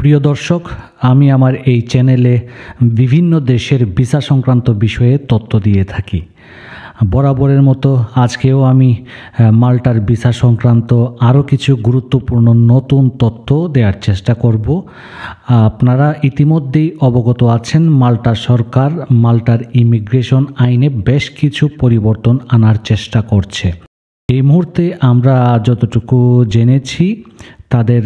প্রিয় দর্শক, আমি আমার এই চ্যানেলে বিভিন্ন দেশের ভিসা সংক্রান্ত বিষয়ে তথ্য দিয়ে থাকি। বরাবরের মতো আজকেও আমি মাল্টার ভিসা সংক্রান্ত আরও কিছু গুরুত্বপূর্ণ নতুন তথ্য দেওয়ার চেষ্টা করব। আপনারা ইতিমধ্যেই অবগত আছেন, মাল্টা সরকার মাল্টার ইমিগ্রেশন আইনে বেশ কিছু পরিবর্তন আনার চেষ্টা করছে। এই মুহূর্তে আমরা যতটুকু জেনেছি তাদের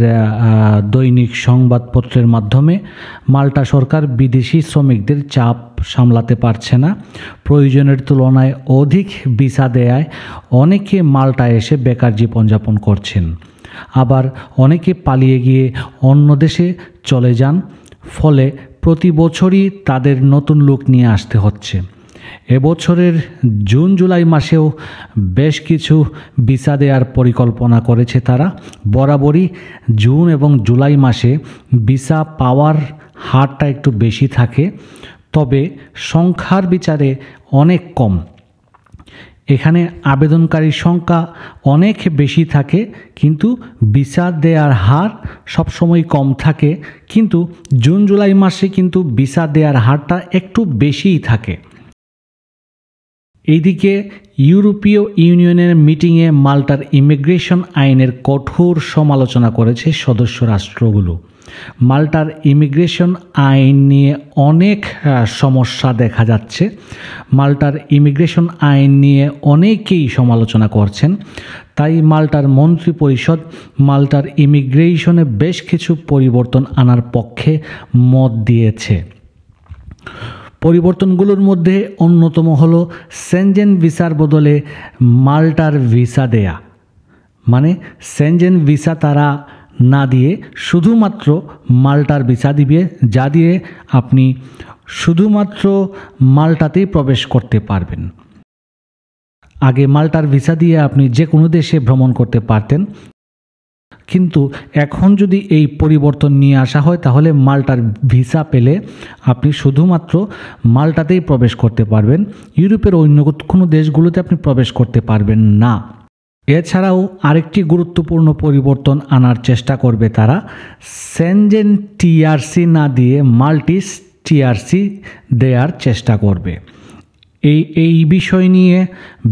দৈনিক সংবাদপত্রের মাধ্যমে মাল্টা সরকার বিদেশি শ্রমিকদের চাপ সামলাতে পারছে না। প্রয়োজনের তুলনায় অধিক ভিসা দেয়ায় অনেকে মাল্টায় এসে বেকার জীবনযাপন করছেন, আবার অনেকে পালিয়ে গিয়ে অন্য দেশে চলে যান। ফলে প্রতি বছরই তাদের নতুন লোক নিয়ে আসতে হচ্ছে। এবছরের জুন জুলাই মাসেও বেশ কিছু ভিসা দেওয়ার পরিকল্পনা করেছে তারা। বরাবরই জুন এবং জুলাই মাসে ভিসা পাওয়ার হারটা একটু বেশি থাকে, তবে সংখ্যার বিচারে অনেক কম। এখানে আবেদনকারীর সংখ্যা অনেক বেশি থাকে, কিন্তু ভিসা দেওয়ার হার সবসময় কম থাকে। কিন্তু জুন জুলাই মাসে কিন্তু ভিসা দেওয়ার হারটা একটু বেশিই থাকে। এইদিকে ইউরোপীয় ইউনিয়নের মিটিংয়ে মাল্টার ইমিগ্রেশন আইনের কঠোর সমালোচনা করেছে সদস্য রাষ্ট্রগুলো। মাল্টার ইমিগ্রেশন আইন নিয়ে অনেক সমস্যা দেখা যাচ্ছে। মাল্টার ইমিগ্রেশন আইন নিয়ে অনেকেই সমালোচনা করছেন। তাই মাল্টার মন্ত্রী পরিষদ মাল্টার ইমিগ্রেশনে বেশ কিছু পরিবর্তন আনার পক্ষে মত দিয়েছে। পরিবর্তনগুলোর মধ্যে অন্যতম হলো সেনজেন ভিসার বদলে মাল্টার ভিসা দেয়া। মানে সেনজেন ভিসা তারা না দিয়ে শুধুমাত্র মাল্টার ভিসা দিবে, যা দিয়ে আপনি শুধুমাত্র মাল্টাতেই প্রবেশ করতে পারবেন। আগে মাল্টার ভিসা দিয়ে আপনি যে কোনো দেশে ভ্রমণ করতে পারতেন, কিন্তু এখন যদি এই পরিবর্তন নিয়ে আসা হয় তাহলে মাল্টার ভিসা পেলে আপনি শুধুমাত্র মাল্টাতেই প্রবেশ করতে পারবেন। ইউরোপের অন্য কোনো দেশগুলোতে আপনি প্রবেশ করতে পারবেন না। এছাড়াও আরেকটি গুরুত্বপূর্ণ পরিবর্তন আনার চেষ্টা করবে তারা। সেনজেন টিআরসি না দিয়ে মাল্টিস টিআরসি দেওয়ার চেষ্টা করবে। এই বিষয় নিয়ে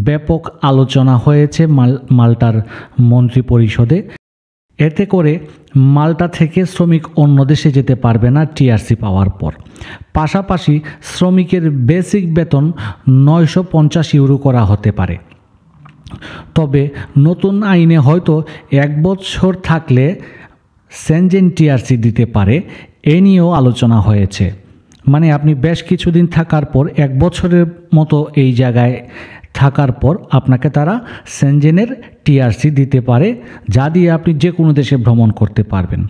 ব্যাপক আলোচনা হয়েছে মাল্টার মন্ত্রী পরিষদে। এতে করে মাল্টা থেকে শ্রমিক অন্য দেশে যেতে পারবে না টিআরসি পাওয়ার পর। পাশাপাশি শ্রমিকের বেসিক বেতন 950 ইউরো করা হতে পারে। তবে নতুন আইনে হয়তো 1 বছর থাকলে সেনজেন টিআরসি দিতে পারে, এ নিয়েও আলোচনা হয়েছে। মানে আপনি বেশ কিছুদিন থাকার পর 1 বছরের মতো এই জায়গায় থাকার পর আপনাকে তারা সেনজেনের টিআরসি দিতে পারে, যা দিয়ে আপনি যে কোনো দেশে ভ্রমণ করতে পারবেন।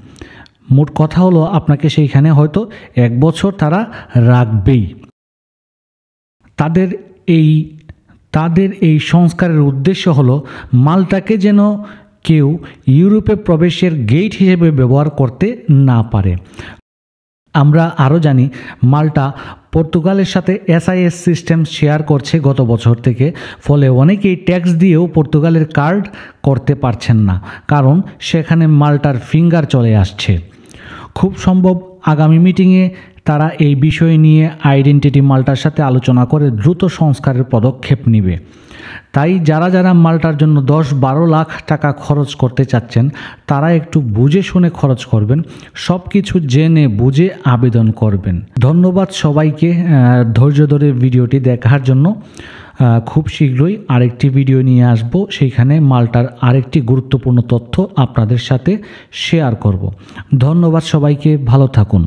মোট কথা হলো আপনাকে সেইখানে হয়তো 1 বছর তারা রাখবেই। তাদের এই সংস্কারের উদ্দেশ্য হলো মাল্টাকে যেন কেউ ইউরোপে প্রবেশের গেট হিসেবে ব্যবহার করতে না পারে। আমরা আরও জানি মাল্টা পর্তুগালের সাথে এসআইএস সিস্টেম শেয়ার করছে গত বছর থেকে। ফলে অনেকেই ট্যাক্স দিয়েও পর্তুগালের কার্ড করতে পারছেন না, কারণ সেখানে মাল্টার ফিঙ্গার চলে আসছে। খুব সম্ভব আগামী মিটিংয়ে তারা এই বিষয় নিয়ে আইডেন্টিটি মাল্টার সাথে আলোচনা করে দ্রুত সংস্কারের পদক্ষেপ নেবে। তাই যারা মাল্টার জন্য 10-12 লাখ টাকা খরচ করতে চাচ্ছেন তারা একটু বুঝে শুনে খরচ করবেন, সব কিছু জেনে বুঝে আবেদন করবেন। ধন্যবাদ সবাইকে ধৈর্য ধরে ভিডিওটি দেখার জন্য। খুব শীঘ্রই আরেকটি ভিডিও নিয়ে আসব, সেইখানে মাল্টার আরেকটি গুরুত্বপূর্ণ তথ্য আপনাদের সাথে শেয়ার করব। ধন্যবাদ সবাইকে, ভালো থাকুন।